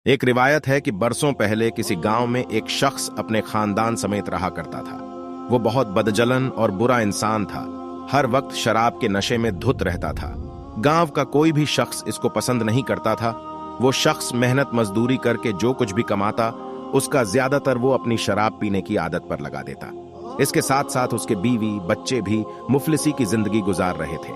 एक रिवायत है कि बरसों पहले किसी गांव में एक शख्स अपने खानदान समेत रहा करता था। वो बहुत बदजलन और बुरा इंसान था। हर वक्त शराब के नशे में धुत रहता था। गांव का कोई भी शख्स इसको पसंद नहीं करता था। वो शख्स मेहनत मजदूरी करके जो कुछ भी कमाता, उसका ज्यादातर वो अपनी शराब पीने की आदत पर लगा देता। इसके साथ साथ उसके बीवी बच्चे भी मुफलिसी की जिंदगी गुजार रहे थे।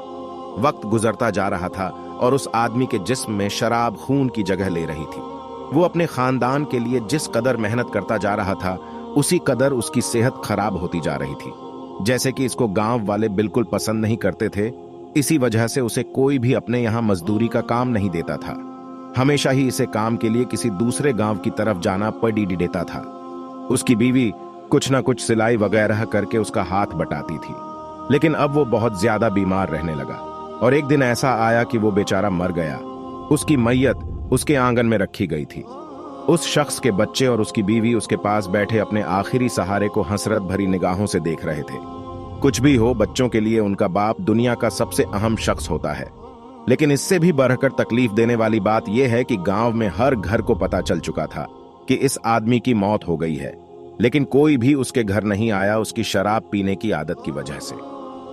वक्त गुजरता जा रहा था और उस आदमी के जिस्म में शराब खून की जगह ले रही थी। वो अपने खानदान के लिए जिस कदर मेहनत करता जा रहा था, उसी कदर उसकी सेहत खराब होती जा रही थी। जैसे कि इसको गांव वाले बिल्कुल पसंद नहीं करते थे, इसी वजह से उसे कोई भी अपने यहाँ मजदूरी का काम नहीं देता था। हमेशा ही इसे काम के लिए किसी दूसरे गांव की तरफ जाना पड़ी देता था। उसकी बीवी कुछ ना कुछ सिलाई वगैरह करके उसका हाथ बटाती थी, लेकिन अब वो बहुत ज्यादा बीमार रहने लगा और एक दिन ऐसा आया कि वो बेचारा मर गया। उसकी मैयत उसके आंगन में रखी गई थी। उस शख्स के बच्चे और उसकी बीवी उसके पास बैठे अपने आखिरी सहारे को हसरत भरी निगाहों से देख रहे थे। कुछ भी हो, बच्चों के लिए उनका बाप दुनिया का सबसे अहम शख्स होता है। लेकिन इससे भी बढ़कर तकलीफ देने वाली बात यह है कि गांव में हर घर को पता चल चुका था कि इस आदमी की मौत हो गई है, लेकिन कोई भी उसके घर नहीं आया उसकी शराब पीने की आदत की वजह से।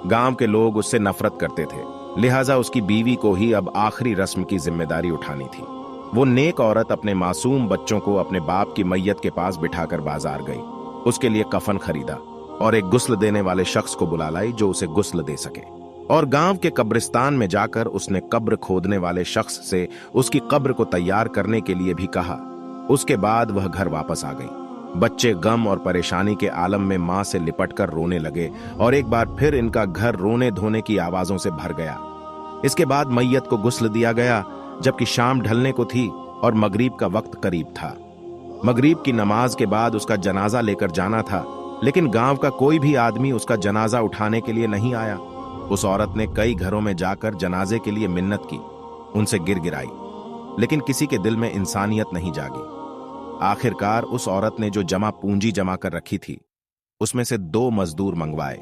गांव के लोग उससे नफरत करते थे, लिहाजा उसकी बीवी को ही अब आखिरी रस्म की जिम्मेदारी उठानी थी। वो नेक औरत अपने मासूम बच्चों को अपने बाप की मैयत के पास बिठाकर बाजार गई। उसके लिए कफन खरीदा और एक गुस्ल देने वाले शख्स को बुला लाई जो उसे गुस्ल दे सके। और गांव के कब्रिस्तान में जाकर उसने कब्र खोदने वाले शख्स से उसकी कब्र को तैयार करने के लिए भी कहा। उसके बाद वह घर वापस आ गई। बच्चे गम और परेशानी के आलम में मां से लिपटकर रोने लगे और एक बार फिर इनका घर रोने धोने की आवाजों से भर गया। इसके बाद मैयत को गुस्ल दिया गया, जबकि शाम ढलने को थी और मगरिब का वक्त करीब था। मगरिब की नमाज के बाद उसका जनाजा लेकर जाना था, लेकिन गांव का कोई भी आदमी उसका जनाजा उठाने के लिए नहीं आया। उस औरत ने कई घरों में जाकर जनाजे के लिए मिन्नत की, उनसे गिरगिराई, लेकिन किसी के दिल में इंसानियत नहीं जागी। आखिरकार उस औरत ने जो पूंजी जमा कर रखी थी, उसमें से 2 मजदूर मंगवाए,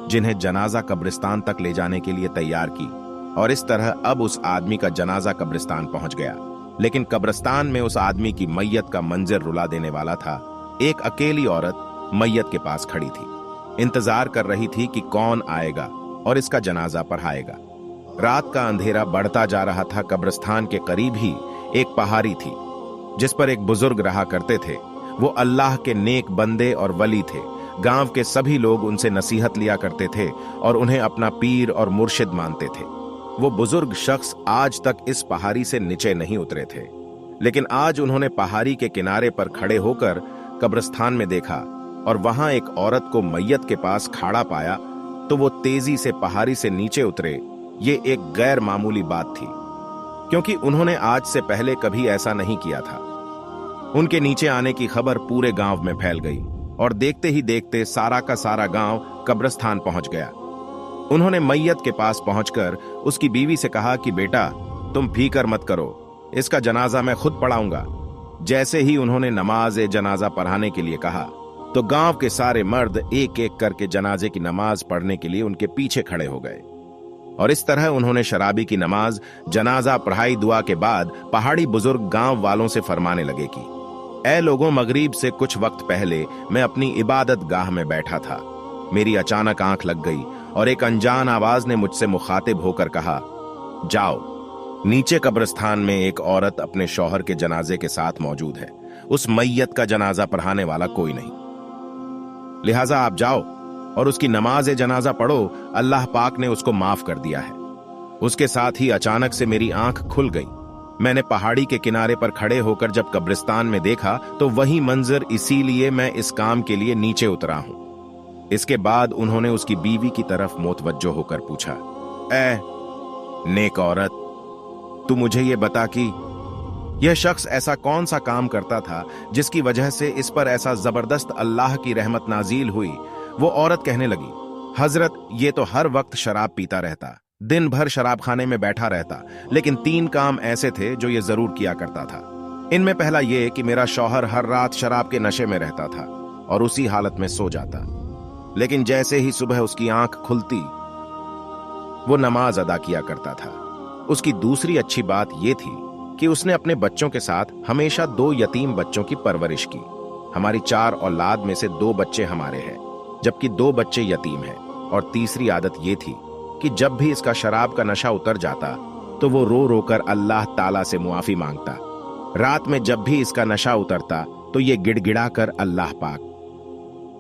जिन्हें जनाजा कब्रिस्तान तक ले जाने के लिए तैयार की। और इस तरह अब उस आदमी का जनाजा कब्रिस्तान पहुंच गया। लेकिन कब्रिस्तान में उस आदमी की मैयत का मंजर रुला देने वाला था। एक अकेली औरत मैयत के पास खड़ी थी, इंतजार कर रही थी कि कौन आएगा और इसका जनाजा पढ़ाएगा। रात का अंधेरा बढ़ता जा रहा था। कब्रिस्तान के करीब ही एक पहाड़ी थी, जिस पर एक बुजुर्ग रहा करते थे। वो अल्लाह के नेक बंदे और वली थे। गांव के सभी लोग उनसे नसीहत लिया करते थे और उन्हें अपना पीर और मुर्शिद मानते थे। वो बुजुर्ग शख्स आज तक इस पहाड़ी से नीचे नहीं उतरे थे, लेकिन आज उन्होंने पहाड़ी के किनारे पर खड़े होकर कब्रिस्तान में देखा और वहां एक औरत को मैयत के पास खड़ा पाया, तो वो तेजी से पहाड़ी से नीचे उतरे। ये एक गैर मामूली बात थी, क्योंकि उन्होंने आज से पहले कभी ऐसा नहीं किया था। उनके नीचे आने की खबर पूरे गांव में फैल गई और देखते ही देखते सारा का सारा गांव कब्रिस्तान पहुंच गया। उन्होंने मैयत के पास पहुंचकर उसकी बीवी से कहा कि बेटा, तुम फिकर मत करो, इसका जनाजा मैं खुद पढ़ाऊंगा। जैसे ही उन्होंने नमाज जनाजा पढ़ाने के लिए कहा, तो गांव के सारे मर्द एक एक करके जनाजे की नमाज पढ़ने के लिए उनके पीछे खड़े हो गए। और इस तरह उन्होंने शराबी की नमाज जनाजा पढ़ाई। दुआ के बाद पहाड़ी बुजुर्ग गांव वालों से फरमाने लगे कि ऐ लोगों, मगरिब से कुछ वक्त पहले मैं अपनी इबादत गाह में बैठा था। मेरी अचानक आंख लग गई और एक अनजान आवाज ने मुझसे मुखातिब होकर कहा, जाओ, नीचे कब्रिस्तान में एक औरत अपने शौहर के जनाजे के साथ मौजूद है। उस मैयत का जनाजा पढ़ाने वाला कोई नहीं, लिहाजा आप जाओ और उसकी नमाज जनाजा पढ़ो। अल्लाह पाक ने उसको माफ कर दिया है। उसके साथ ही अचानक से मेरी आंख खुल गई। मैंने पहाड़ी के किनारे पर खड़े होकर जब कब्रिस्तान में देखा, तो वही मंजर, इसीलिए मैं इस काम के लिए नीचे उतरा हूं। इसके बाद उन्होंने उसकी बीवी की तरफ मुतवज्जो होकर पूछा, ऐ नेक औरत, तू मुझे ये बता कि यह शख्स ऐसा कौन सा काम करता था जिसकी वजह से इस पर ऐसा जबरदस्त अल्लाह की रहमत नाजील हुई। वो औरत कहने लगी, हजरत, ये तो हर वक्त शराब पीता रहता, दिन भर शराब खाने में बैठा रहता, लेकिन 3 काम ऐसे थे जो ये जरूर किया करता था। इनमें पहला ये कि मेरा शौहर हर रात शराब के नशे में रहता था और उसी हालत में सो जाता, लेकिन जैसे ही सुबह उसकी आंख खुलती, वो नमाज अदा किया करता था। उसकी दूसरी अच्छी बात यह थी कि उसने अपने बच्चों के साथ हमेशा 2 यतीम बच्चों की परवरिश की। हमारी 4 औलाद में से 2 बच्चे हमारे हैं, जबकि 2 बच्चे यतीम हैं। और तीसरी आदत ये थी कि जब भी इसका शराब का नशा उतर जाता तो वो रो रो कर अल्लाह ताला से मुआफी मांगता। रात में जब भी इसका नशा उतरता तो ये गिड़गिड़ा कर अल्लाह पाक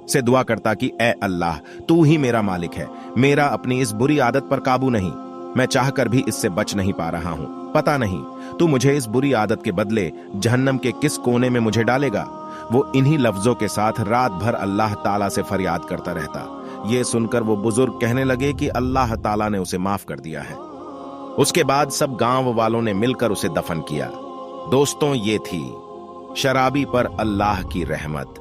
से दुआ करता कि ए अल्लाह, तू ही मेरा मालिक है, मेरा अपनी इस बुरी आदत पर काबू नहीं, मैं चाहकर भी इससे बच नहीं पा रहा हूं। पता नहीं तू मुझे इस बुरी आदत के बदले जहन्नम के किस कोने में मुझे डालेगा। वो इन्हीं लफ्जों के साथ रात भर अल्लाह ताला से फरियाद करता रहता। ये सुनकर वो बुजुर्ग कहने लगे कि अल्लाह ताला ने उसे माफ कर दिया है। उसके बाद सब गांव वालों ने मिलकर उसे दफन किया। दोस्तों, ये थी शराबी पर अल्लाह की रहमत।